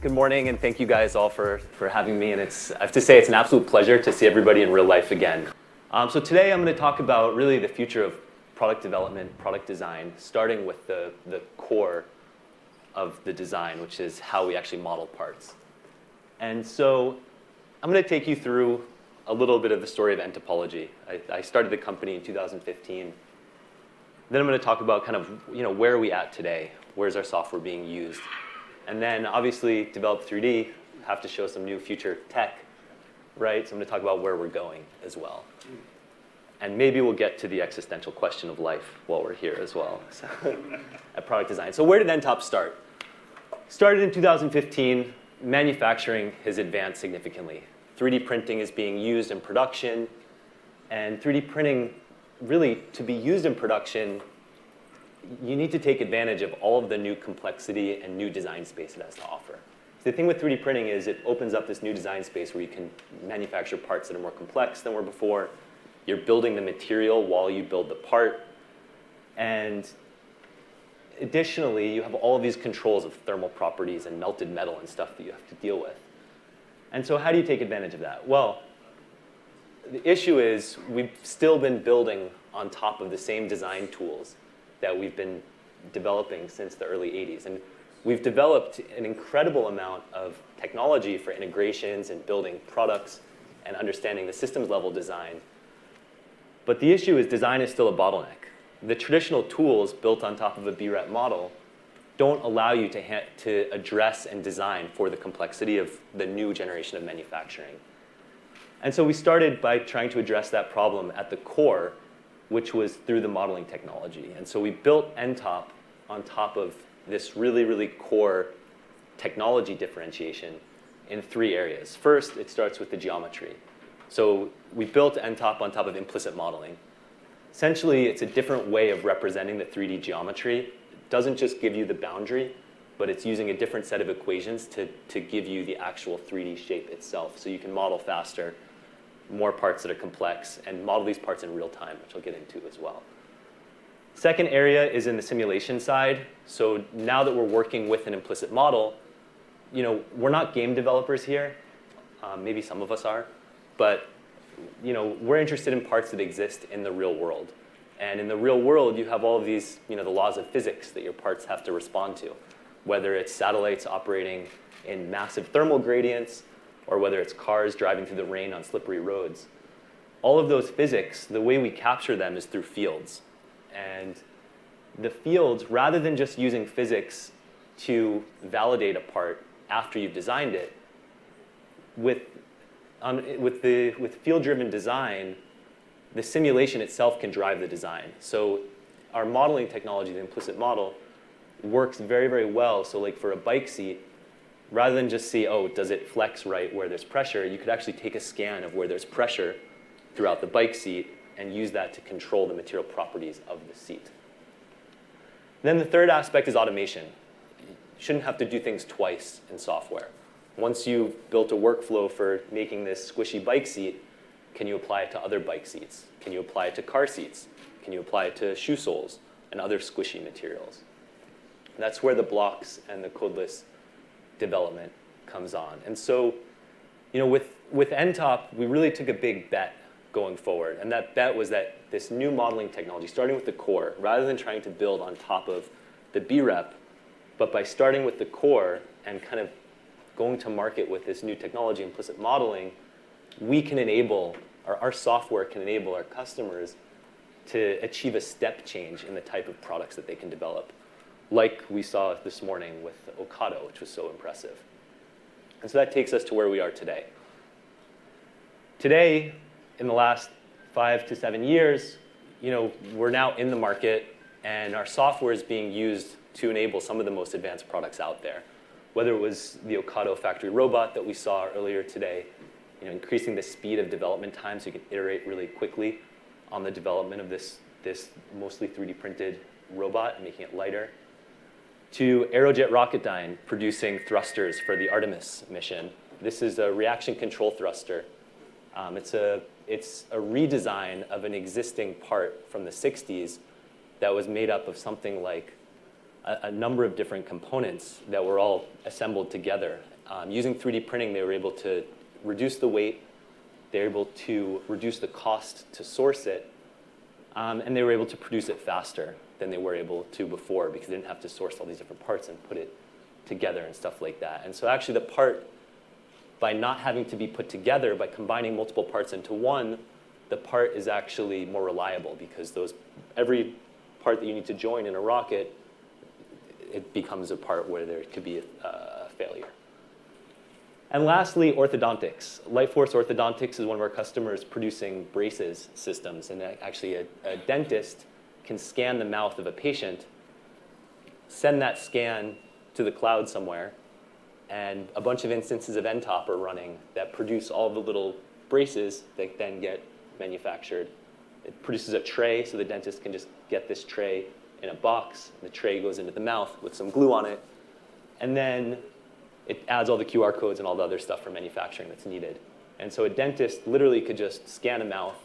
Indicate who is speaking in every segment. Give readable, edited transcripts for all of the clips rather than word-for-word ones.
Speaker 1: Good morning, and thank you guys all for having me. And I have to say, it's an absolute pleasure to see everybody in real life again. So today I'm going to talk about really the future of product development, product design, starting with the core of the design, which is how we actually model parts. And so I'm going to take you through a little bit of the story of nTopology. I started the company in 2015. Then I'm going to talk about kind of where are we at today? Where's our software being used? And then obviously develop 3D, have to show some new future tech, right? So I'm going to talk about where we're going as well. And maybe we'll get to the existential question of life while we're here as well, so, at product design. So where did nTop start? Started in 2015. Manufacturing has advanced significantly. 3D printing is being used in production. And 3D printing, really, to be used in production, you need to take advantage of all of the new complexity and new design space it has to offer. So the thing with 3D printing is it opens up this new design space where you can manufacture parts that are more complex than were before. You're building the material while you build the part. And additionally, you have all of these controls of thermal properties and melted metal and stuff that you have to deal with. And so how do you take advantage of that? Well, the issue is we've still been building on top of the same design tools that we've been developing since the early 80s. And we've developed an incredible amount of technology for integrations and building products and understanding the systems level design. But the issue is design is still a bottleneck. The traditional tools built on top of a BREP model don't allow you to address and design for the complexity of the new generation of manufacturing. And so we started by trying to address that problem at the core, which was through the modeling technology. And so we built nTop on top of this really, really core technology differentiation in 3 areas. First, it starts with the geometry. So we built nTop on top of implicit modeling. Essentially, it's a different way of representing the 3D geometry. It doesn't just give you the boundary, but it's using a different set of equations to give you the actual 3D shape itself. So you can model faster, more parts that are complex, and model these parts in real time, which I'll get into as well. Second area is in the simulation side. So now that we're working with an implicit model, we're not game developers here. Maybe some of us are. But we're interested in parts that exist in the real world. And in the real world, you have all of these, the laws of physics that your parts have to respond to, whether it's satellites operating in massive thermal gradients, or whether it's cars driving through the rain on slippery roads. All of those physics, the way we capture them is through fields. And the fields, rather than just using physics to validate a part after you've designed it, with field-driven design, the simulation itself can drive the design. So our modeling technology, the implicit model, works very, very well. So like for a bike seat, rather than just see, does it flex right where there's pressure, you could actually take a scan of where there's pressure throughout the bike seat and use that to control the material properties of the seat. Then the third aspect is automation. You shouldn't have to do things twice in software. Once you've built a workflow for making this squishy bike seat, can you apply it to other bike seats? Can you apply it to car seats? Can you apply it to shoe soles and other squishy materials? And that's where the blocks and the codeless development comes on. And so, with nTop, we really took a big bet going forward. And that bet was that this new modeling technology, starting with the core, rather than trying to build on top of the BREP, but by starting with the core and kind of going to market with this new technology, implicit modeling, we can enable, our software can enable our customers to achieve a step change in the type of products that they can develop, like we saw this morning with Ocado, which was so impressive. And so that takes us to where we are today. Today, in the last 5 to 7 years, we're now in the market, and our software is being used to enable some of the most advanced products out there. Whether it was the Ocado factory robot that we saw earlier today, increasing the speed of development time so you can iterate really quickly on the development of this mostly 3D printed robot and making it lighter, to Aerojet Rocketdyne producing thrusters for the Artemis mission. This is a reaction control thruster. It's a redesign of an existing part from the 60s that was made up of something like a number of different components that were all assembled together Using 3D printing, they were able to reduce the weight, they were able to reduce the cost to source it, and they were able to produce it faster than they were able to before because they didn't have to source all these different parts and put it together and stuff like that. And so actually the part, by not having to be put together, by combining multiple parts into one, the part is actually more reliable because every part that you need to join in a rocket, it becomes a part where there could be a failure. And lastly, orthodontics. Lightforce Orthodontics is one of our customers producing braces systems. And actually, a dentist can scan the mouth of a patient, send that scan to the cloud somewhere, and a bunch of instances of nTop are running that produce all the little braces that then get manufactured. It produces a tray, so the dentist can just get this tray in a box. The tray goes into the mouth with some glue on it, and then it adds all the QR codes and all the other stuff for manufacturing that's needed. And so a dentist literally could just scan a mouth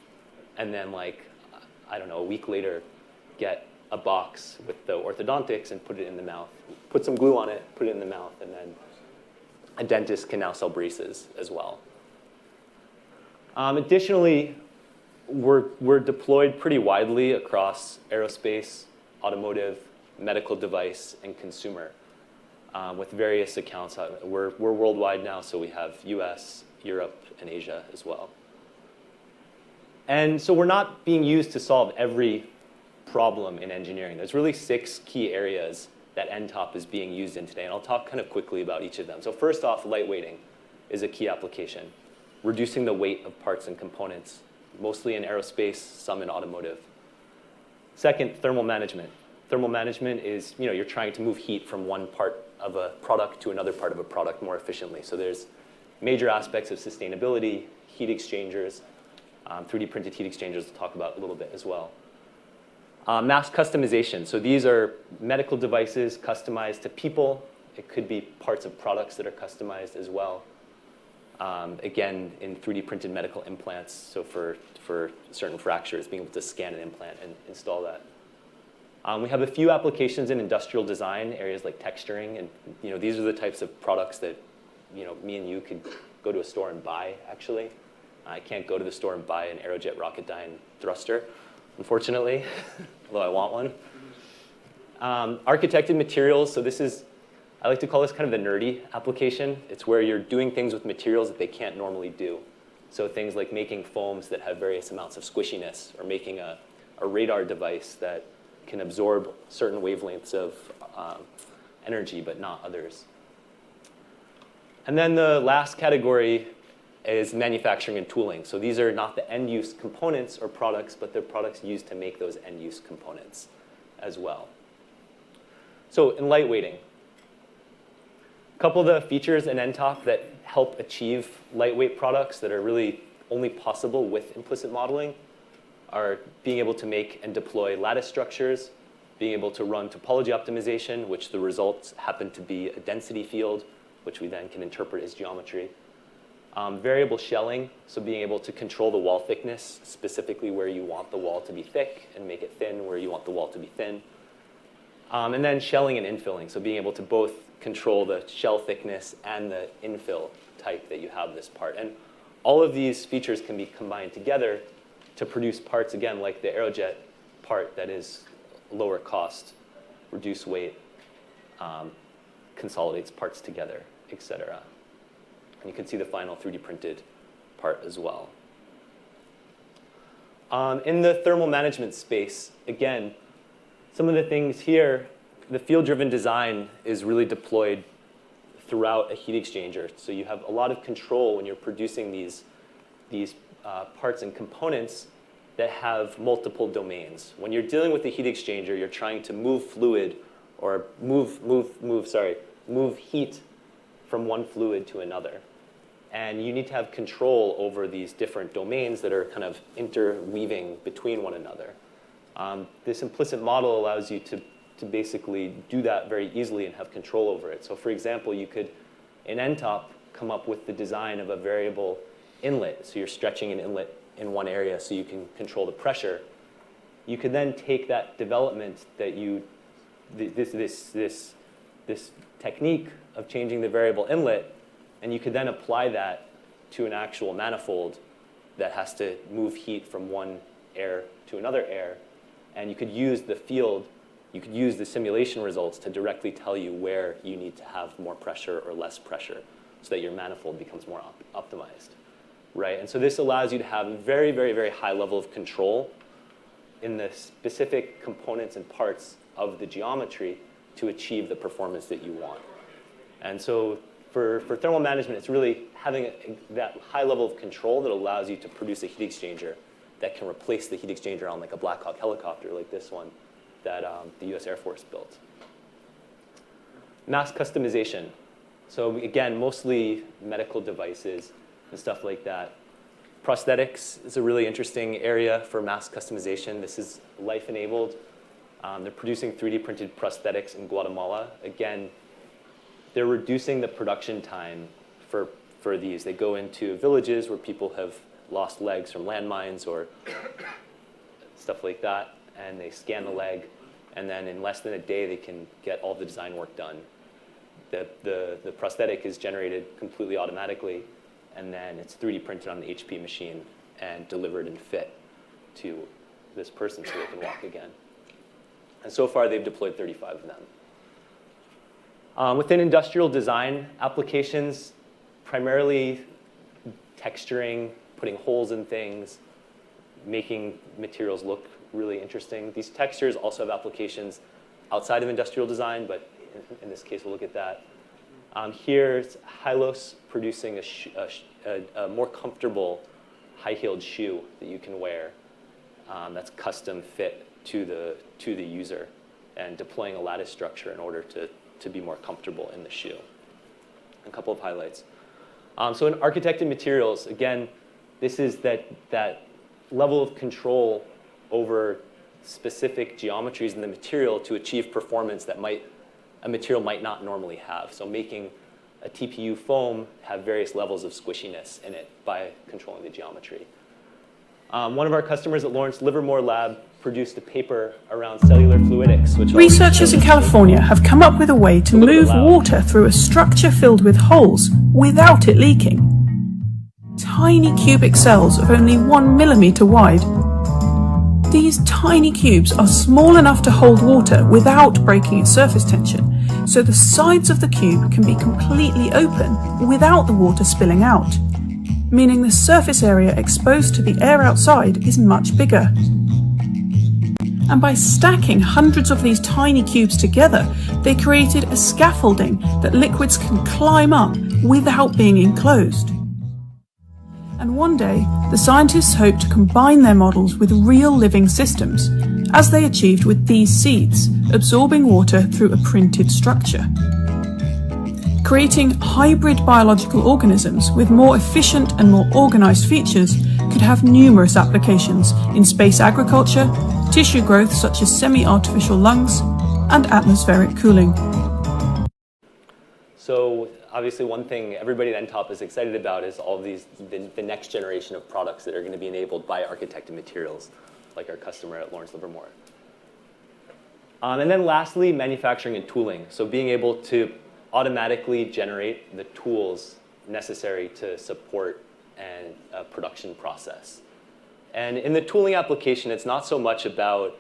Speaker 1: and then, like, I don't know, a week later, get a box with the orthodontics and put it in the mouth, put some glue on it, put it in the mouth, and then a dentist can now sell braces as well. Additionally, we're deployed pretty widely across aerospace, automotive, medical device, and consumer with various accounts. We're worldwide now, so we have US, Europe, and Asia as well. And so we're not being used to solve every problem in engineering. There's really 6 key areas that nTop is being used in today, and I'll talk kind of quickly about each of them. So first off, lightweighting is a key application, reducing the weight of parts and components, mostly in aerospace, some in automotive. Second, thermal management. Thermal management is, you're trying to move heat from one part of a product to another part of a product more efficiently. So there's major aspects of sustainability, heat exchangers, 3D printed heat exchangers we'll talk about a little bit as well. Mass customization. So these are medical devices customized to people. It could be parts of products that are customized as well. Again, in 3D printed medical implants, so for certain fractures, being able to scan an implant and install that. We have a few applications in industrial design, areas like texturing, and these are the types of products that me and you could go to a store and buy, actually. I can't go to the store and buy an Aerojet Rocketdyne thruster, unfortunately, although I want one. Architected materials, so I like to call this kind of the nerdy application. It's where you're doing things with materials that they can't normally do. So things like making foams that have various amounts of squishiness, or making a radar device that can absorb certain wavelengths of energy, but not others. And then the last category is manufacturing and tooling. So these are not the end-use components or products, but they're products used to make those end-use components as well. So in lightweighting, a couple of the features in nTop that help achieve lightweight products that are really only possible with implicit modeling are being able to make and deploy lattice structures, being able to run topology optimization, which the results happen to be a density field, which we then can interpret as geometry. Variable shelling, so being able to control the wall thickness, specifically where you want the wall to be thick, and make it thin where you want the wall to be thin. And then shelling and infilling, so being able to both control the shell thickness and the infill type that you have this part. And all of these features can be combined together to produce parts, again, like the Aerojet part that is lower cost, reduce weight, consolidates parts together, et cetera. And you can see the final 3D printed part as well. In the thermal management space, again, some of the things here, the field-driven design is really deployed throughout a heat exchanger. So you have a lot of control when you're producing these parts and components that have multiple domains. When you're dealing with the heat exchanger, you're trying to move fluid or move heat from one fluid to another. And you need to have control over these different domains that are kind of interweaving between one another. This implicit model allows you to basically do that very easily and have control over it. So for example, you could, in nTop, come up with the design of a variable inlet. So you're stretching an inlet in one area so you can control the pressure. You could then take that development that this technique of changing the variable inlet And you could then apply that to an actual manifold that has to move heat from one air to another air. And you could use the field, you could use the simulation results to directly tell you where you need to have more pressure or less pressure so that your manifold becomes more optimized, right? And so this allows you to have a very, very, very high level of control in the specific components and parts of the geometry to achieve the performance that you want. And so for thermal management, it's really having that high level of control that allows you to produce a heat exchanger that can replace the heat exchanger on like a Black Hawk helicopter like this one that the US Air Force built. Mass customization. So again, mostly medical devices and stuff like that. Prosthetics is a really interesting area for mass customization. This is life-enabled. They're producing 3D printed prosthetics in Guatemala. Again, they're reducing the production time for these. They go into villages where people have lost legs from landmines or stuff like that, and they scan the leg, and then in less than a day, they can get all the design work done. The prosthetic is generated completely automatically, and then it's 3D printed on the HP machine and delivered and fit to this person so they can walk again. And so far, they've deployed 35 of them. Within industrial design applications, primarily texturing, putting holes in things, making materials look really interesting. These textures also have applications outside of industrial design, but in this case, we'll look at that. Here, it's Hylos producing a more comfortable high-heeled shoe that you can wear that's custom fit to the user and deploying a lattice structure in order to be more comfortable in the shoe. A couple of highlights. So in architected materials, again, this is that level of control over specific geometries in the material to achieve performance that a material might not normally have. So making a TPU foam have various levels of squishiness in it by controlling the geometry. One of our customers at Lawrence Livermore Lab produced a paper around cellular fluidics. Which
Speaker 2: researchers in California have come up with a way to move water through a structure filled with holes without it leaking. Tiny cubic cells of only 1 millimeter wide. These tiny cubes are small enough to hold water without breaking its surface tension, so the sides of the cube can be completely open without the water spilling out, meaning the surface area exposed to the air outside is much bigger. And by stacking hundreds of these tiny cubes together, they created a scaffolding that liquids can climb up without being enclosed. And one day, the scientists hope to combine their models with real living systems, as they achieved with these seeds, absorbing water through a printed structure. Creating hybrid biological organisms with more efficient and more organized features could have numerous applications in space agriculture, tissue growth such as semi-artificial lungs, and atmospheric cooling.
Speaker 1: So obviously one thing everybody at nTop is excited about is all of these, the next generation of products that are going to be enabled by architected materials, like our customer at Lawrence Livermore. And then lastly, manufacturing and tooling. So being able to automatically generate the tools necessary to support a production process. And in the tooling application, it's not so much about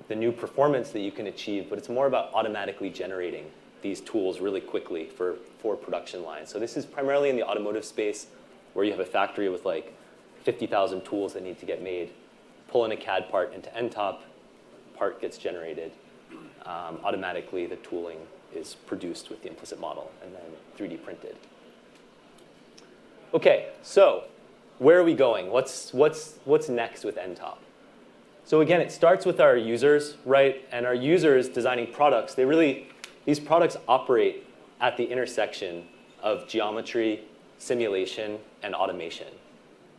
Speaker 1: the new performance that you can achieve, but it's more about automatically generating these tools really quickly for production lines. So this is primarily in the automotive space where you have a factory with like 50,000 tools that need to get made. Pull in a CAD part into nTop, part gets generated. Automatically, the tooling is produced with the implicit model and then 3D printed. Okay, so where are we going? What's next with nTop? So again, it starts with our users, right? And our users designing products, these products operate at the intersection of geometry, simulation, and automation.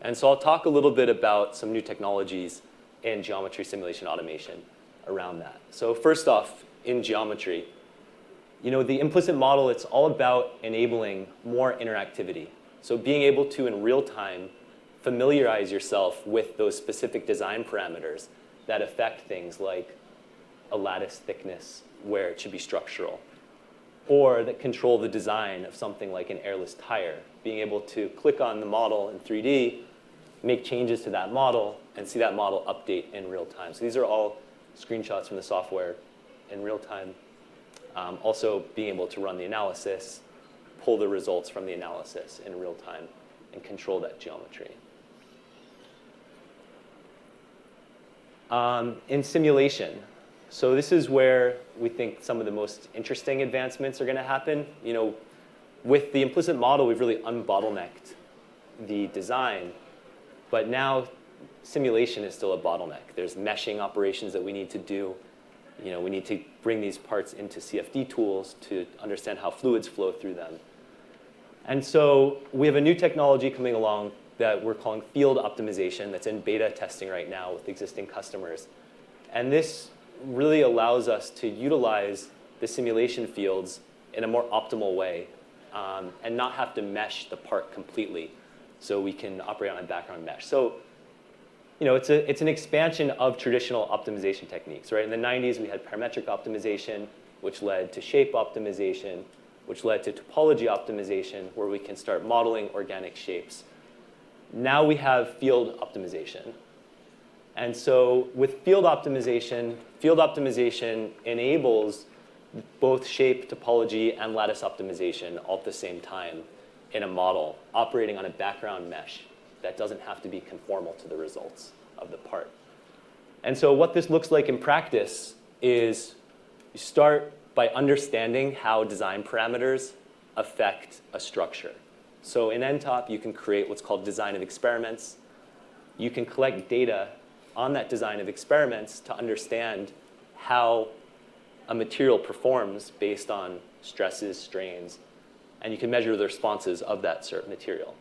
Speaker 1: And so I'll talk a little bit about some new technologies in geometry, simulation, automation around that. So first off, in geometry, the implicit model, it's all about enabling more interactivity. So being able to, in real time, familiarize yourself with those specific design parameters that affect things like a lattice thickness where it should be structural, or that control the design of something like an airless tire, being able to click on the model in 3D, make changes to that model, and see that model update in real time. So these are all screenshots from the software in real time. Also being able to run the analysis, pull the results from the analysis in real time, and control that geometry. In simulation, so this is where we think some of the most interesting advancements are going to happen. With the implicit model, we've really unbottlenecked the design, but now simulation is still a bottleneck. There's meshing operations that we need to do. We need to bring these parts into CFD tools to understand how fluids flow through them. And so we have a new technology coming along that we're calling field optimization that's in beta testing right now with existing customers. And this really allows us to utilize the simulation fields in a more optimal way and not have to mesh the part completely so we can operate on a background mesh. So it's an expansion of traditional optimization techniques, right? In the 90s, we had parametric optimization, which led to shape optimization, which led to topology optimization, where we can start modeling organic shapes. Now we have field optimization. And so with field optimization enables both shape, topology, and lattice optimization all at the same time in a model, operating on a background mesh that doesn't have to be conformal to the results of the part. And so what this looks like in practice is you start by understanding how design parameters affect a structure. So in nTop, you can create what's called design of experiments. You can collect data on that design of experiments to understand how a material performs based on stresses, strains, and you can measure the responses of that certain material.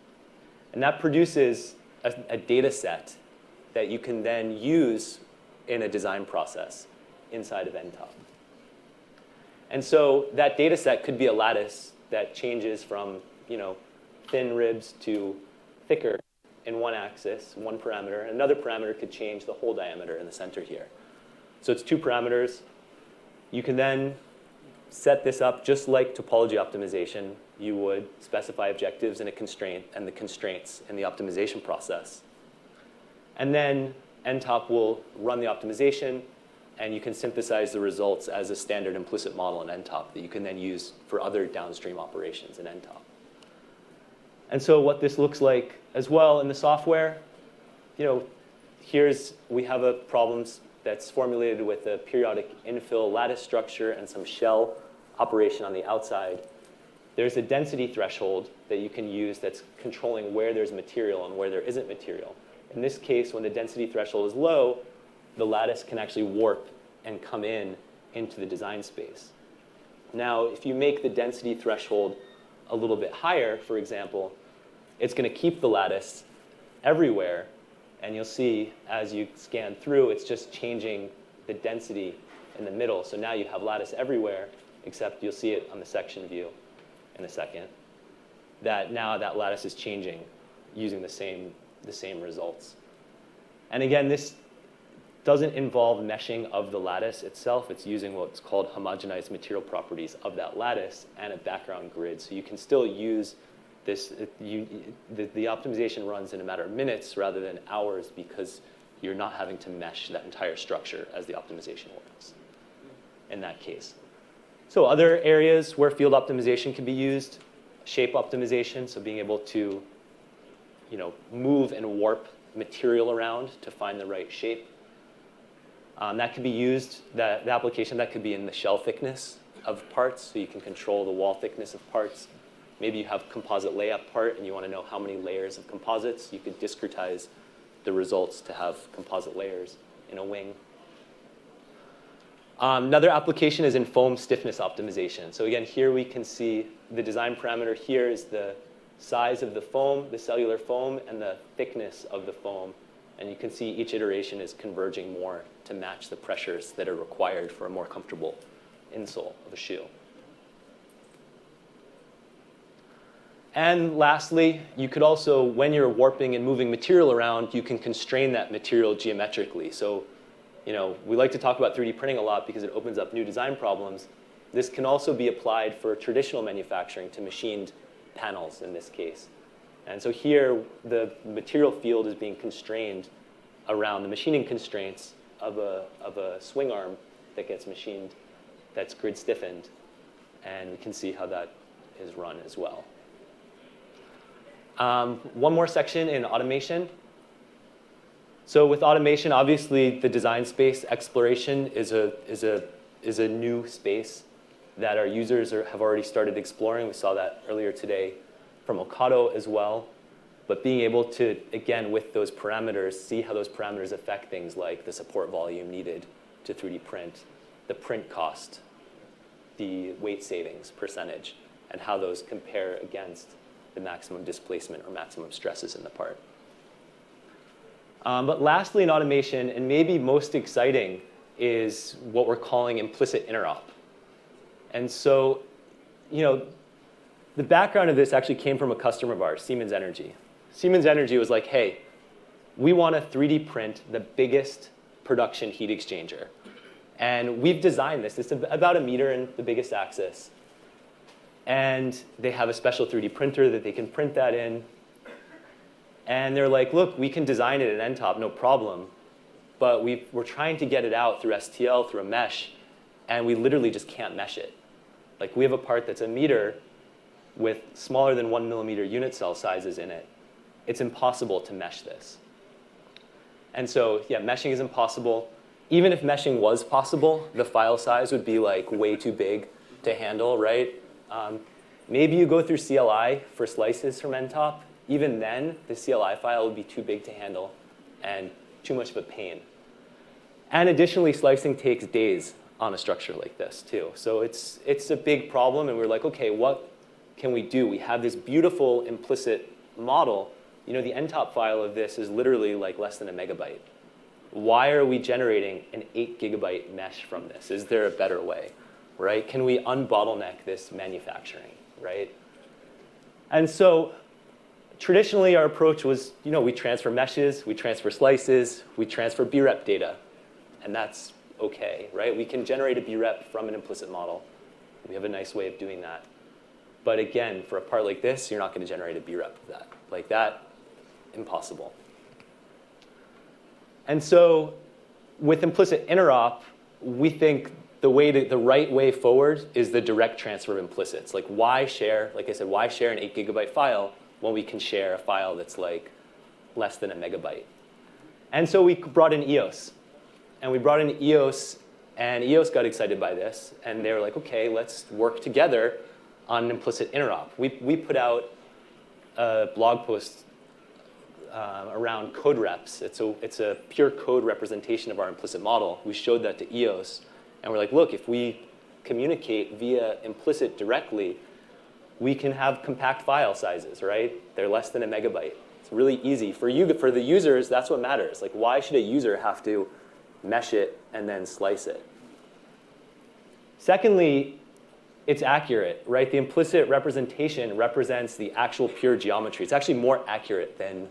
Speaker 1: And that produces a data set that you can then use in a design process inside of nTop. And so that data set could be a lattice that changes from thin ribs to thicker in one axis, one parameter. Another parameter could change the whole diameter in the center here. So it's two parameters. You can then set this up just like topology optimization. You would specify objectives and a constraint and the constraints in the optimization process. And then nTop will run the optimization, and you can synthesize the results as a standard implicit model in nTop that you can then use for other downstream operations in nTop. And so what this looks like as well in the software, we have a problem that's formulated with a periodic infill lattice structure and some shell operation on the outside. There's a density threshold that you can use that's controlling where there's material and where there isn't material. In this case, when the density threshold is low, the lattice can actually warp and come into the design space. Now, if you make the density threshold a little bit higher, for example, it's going to keep the lattice everywhere. And you'll see as you scan through, it's just changing the density in the middle. So now you have lattice everywhere, except you'll see it on the section view in a second, that now that lattice is changing using the same results. And again, this doesn't involve meshing of the lattice itself. It's using what's called homogenized material properties of that lattice and a background grid. So you can still use this. The optimization runs in a matter of minutes rather than hours because you're not having to mesh that entire structure as the optimization works in that case. So other areas where field optimization can be used, shape optimization, so being able to move and warp material around to find the right shape. That could be used, the application that could be in the shell thickness of parts, so you can control the wall thickness of parts. Maybe you have composite layup part and you want to know how many layers of composites. You could discretize the results to have composite layers in a wing. Another application is in foam stiffness optimization. So again, here we can see the design parameter here is the size of the foam, the cellular foam, and the thickness of the foam. And you can see each iteration is converging more to match the pressures that are required for a more comfortable insole of a shoe. And lastly, you could also, when you're warping and moving material around, you can constrain that material geometrically. So we like to talk about 3D printing a lot because it opens up new design problems. This can also be applied for traditional manufacturing to machined panels in this case. And so here, the material field is being constrained around the machining constraints of a swing arm that gets machined, that's grid stiffened. And we can see how that is run as well. One more section in automation. So with automation, obviously, the design space exploration is a new space that our users have already started exploring. We saw that earlier today from Ocado as well. But being able to, again, with those parameters, see how those parameters affect things like the support volume needed to 3D print, the print cost, the weight savings percentage, and how those compare against the maximum displacement or maximum stresses in the part. But lastly, in automation, and maybe most exciting, is what we're calling implicit interop. And so, the background of this actually came from a customer of ours, Siemens Energy. Siemens Energy was like, hey, we want to 3D print the biggest production heat exchanger. And we've designed this. It's about 1 meter in the biggest axis. And they have a special 3D printer that they can print that in. And they're like, look, we can design it in nTop, no problem. But we're trying to get it out through STL, through a mesh, and we literally just can't mesh it. Like, we have a part that's 1 meter with smaller than 1 millimeter unit cell sizes in it. It's impossible to mesh this. And so, yeah, meshing is impossible. Even if meshing was possible, the file size would be like way too big to handle, right? Maybe you go through CLI for slices from nTop. Even then, the CLI file would be too big to handle and too much of a pain. And additionally, slicing takes days on a structure like this, too. So it's a big problem, and we're like, OK, what can we do? We have this beautiful implicit model. The nTop file of this is literally like less than a megabyte. Why are we generating an 8 gigabyte mesh from this? Is there a better way, right? Can we unbottleneck this manufacturing, right? And so traditionally, our approach was, we transfer meshes, we transfer slices, we transfer BREP data, and that's OK, right? We can generate a BREP from an implicit model. We have a nice way of doing that. But again, for a part like this, you're not going to generate a BREP of that. Like that, impossible. And so with implicit interop, we think the right way forward is the direct transfer of implicits. Like, why share, like I said, why share an 8 gigabyte file when we can share a file that's like less than a megabyte? And so we brought in EOS. And we brought in EOS, and EOS got excited by this. And they were like, OK, let's work together on an implicit interop. We put out a blog post around code reps. It's a pure code representation of our implicit model. We showed that to EOS. And we're like, look, if we communicate via implicit directly, we can have compact file sizes, right? They're less than a megabyte. It's really easy. For the users, that's what matters. Like, why should a user have to mesh it and then slice it? Secondly, it's accurate, right? The implicit representation represents the actual pure geometry. It's actually more accurate than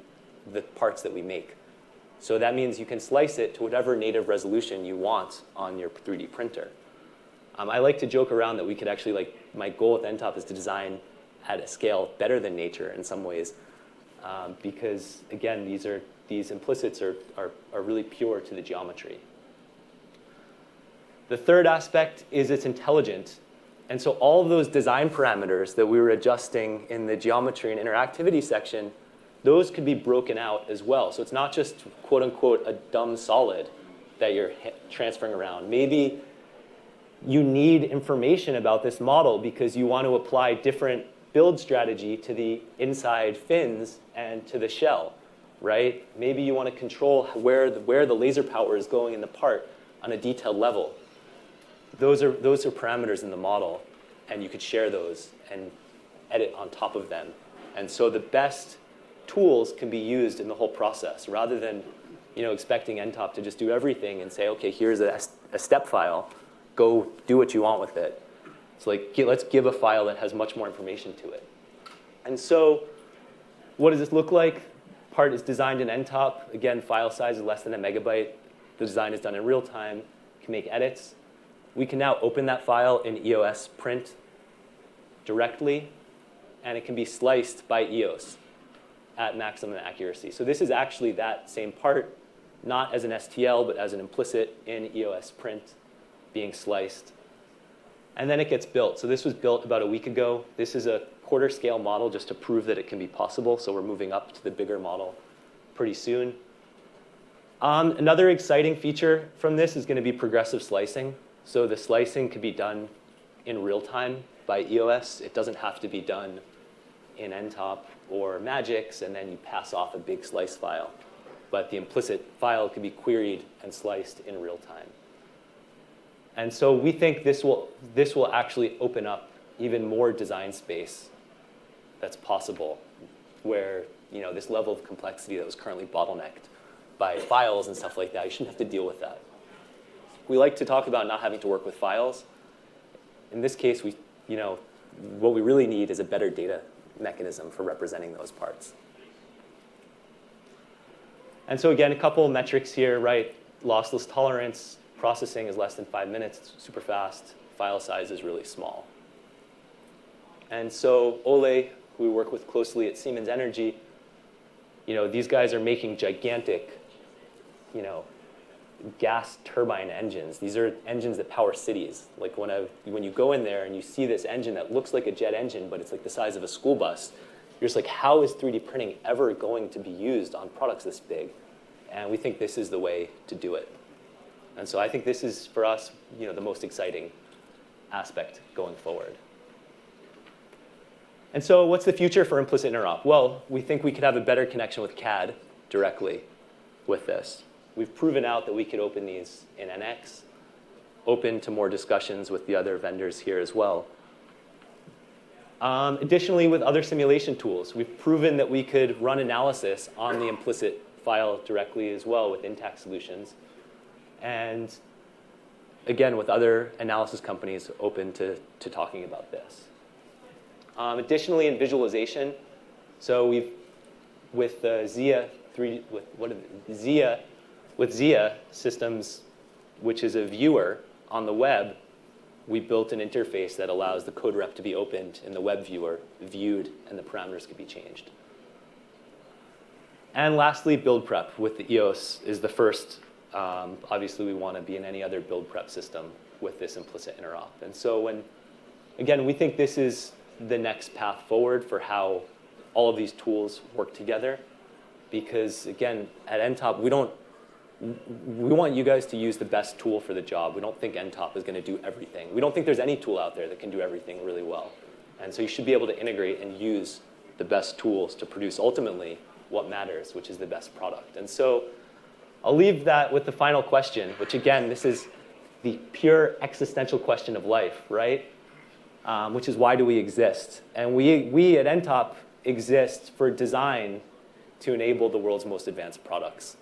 Speaker 1: the parts that we make. So that means you can slice it to whatever native resolution you want on your 3D printer. I like to joke around that we could actually, my goal with nTop is to design at a scale better than nature in some ways, because, again, these implicits are really pure to the geometry. The third aspect is it's intelligent. And so all of those design parameters that we were adjusting in the geometry and interactivity section, those could be broken out as well. So it's not just, quote unquote, a dumb solid that you're transferring around. Maybe you need information about this model because you want to apply different build strategy to the inside fins and to the shell, right? Maybe you want to control where the laser power is going in the part on a detailed level. Those are parameters in the model, and you could share those and edit on top of them. And so the best tools can be used in the whole process, rather than expecting nTop to just do everything and say, OK, here's a step file. Go do what you want with it. So let's give a file that has much more information to it. And so what does this look like? Part is designed in nTop. Again, file size is less than a megabyte. The design is done in real time. You can make edits. we can now open that file in EOS print directly, and it can be sliced by EOS at maximum accuracy. So this is actually that same part, not as an STL, but as an implicit in EOS print being sliced. And then it gets built. So this was built about a week ago. This is a quarter scale model just to prove that it can be possible. So we're moving up to the bigger model pretty soon. Another exciting feature from this is going to be progressive slicing. So the slicing can be done in real time by EOS. It doesn't have to be done in nTop or Magix, and then you pass off a big slice file. But the implicit file can be queried and sliced in real time. And so we think this will actually open up even more design space that's possible, where this level of complexity that was currently bottlenecked by files and stuff like that, you shouldn't have to deal with that. We like to talk about not having to work with files. In this case, what we really need is a better data mechanism for representing those parts. And so again, a couple metrics here, right? Lossless tolerance, processing is less than 5 minutes, it's super fast. File size is really small. And so Ole, who we work with closely at Siemens Energy, these guys are making gigantic, gas turbine engines. These are engines that power cities. Like when you go in there and you see this engine that looks like a jet engine, but it's like the size of a school bus, you're just like, how is 3D printing ever going to be used on products this big? And we think this is the way to do it. And so I think this is, for us, the most exciting aspect going forward. And so what's the future for implicit interop? Well, we think we could have a better connection with CAD directly with this. We've proven out that we could open these in NX, open to more discussions with the other vendors here as well. Additionally, with other simulation tools, we've proven that we could run analysis on the implicit file directly as well with intact solutions. And again, with other analysis companies open to talking about this. Additionally, in visualization, so with Zia systems, which is a viewer on the web, we built an interface that allows the code rep to be opened in the web viewer, viewed, and the parameters could be changed. And lastly, build prep with the EOS is the first. Obviously, we want to be in any other build prep system with this implicit interop. And so again, we think this is the next path forward for how all of these tools work together. Because again, at nTop, we want you guys to use the best tool for the job. We don't think nTop is going to do everything. We don't think there's any tool out there that can do everything really well. And so you should be able to integrate and use the best tools to produce ultimately what matters, which is the best product. And so I'll leave that with the final question, which again, this is the pure existential question of life, right? Which is, why do we exist? And we at nTop exist for design to enable the world's most advanced products.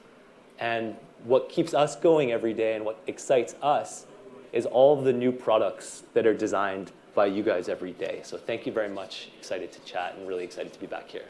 Speaker 1: And what keeps us going every day and what excites us is all of the new products that are designed by you guys every day. So thank you very much. Excited to chat and really excited to be back here.